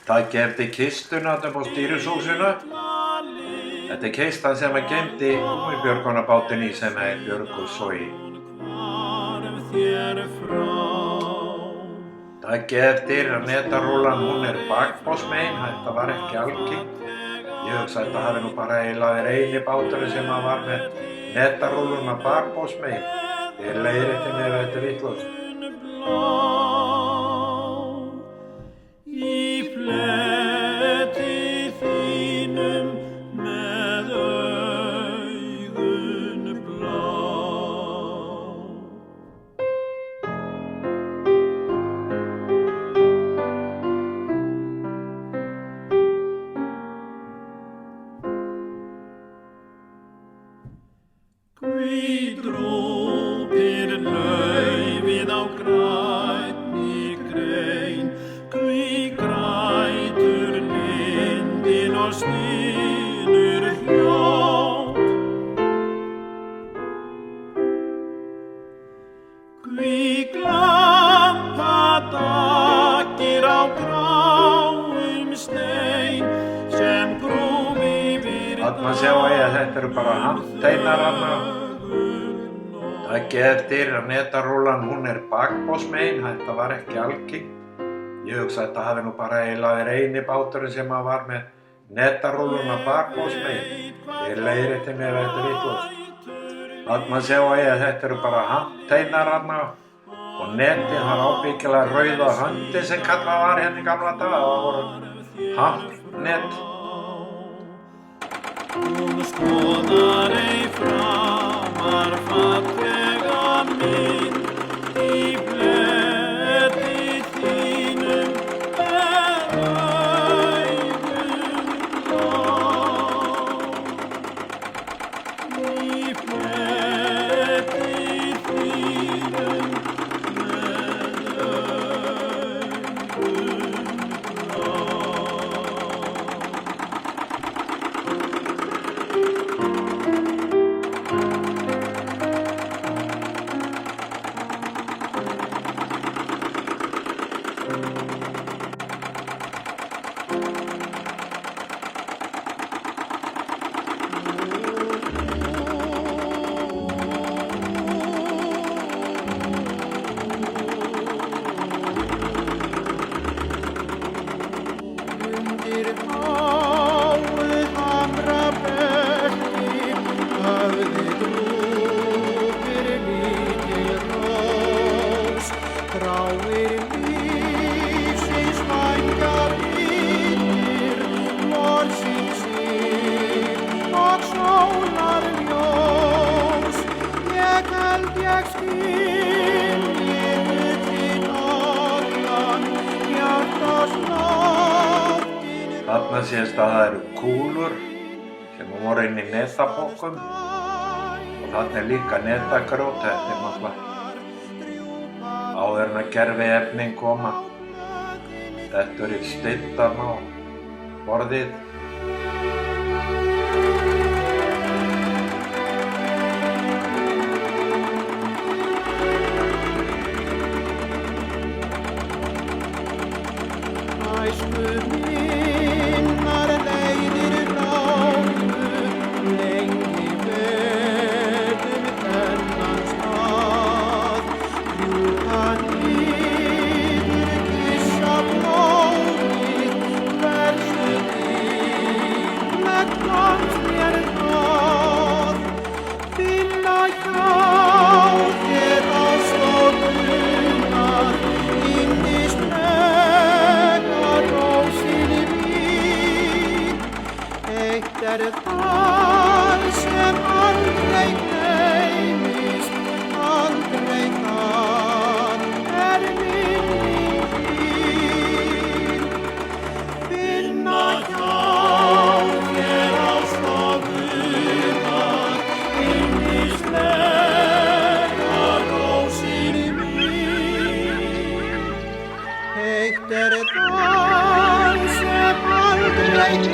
Takið eftir kistuna upp á stýrishúsinu. Þetta kistan sem geymdi gúmmíbjörgunarbátinn í sem björguð svo í. Takið eftir að netarúlan hún bakbósmegin, þetta var ekki algengt. Ég hugsa að þetta hafi nú bara eiginlega verið eini báturinn sem var með netarúluna bakbósmegin. Þið leiðréttið mér að þetta er vitlaust. Hví drópir laufið á grænni grein, hví grætur lindin og stynur hljótt. Hví glampa dagir á gráum stein sem grúf yfir Þarna sjáum við að þetta eru bara handteinarana. Takið eftir að netarúlan hún bakbósmegin, þetta var ekki algengt. Ég hugsa að þetta hafi nú bara eiginlega verið eini báturinn sem var með netarúluna bakbósmegin. Þið leiðréttið mér að þetta er vitlaust. Þarna sjáum við að þetta eru bara handteinarana og netið var ábyggilega rauða höndi sem kallað var hérna í gamla daga. Það voru handnet. Hún skoðar ei framar fallega mynd í bletti þínum með augum blá. Í bletti þínum með augum blá. Þarna sést að það eru kúlur sem voru inn í netapokum og þarna líka netagrót, þetta náttúrulega áður en að gerviefnin koma. Þetta eru steyttan á borðið. Finna hjá United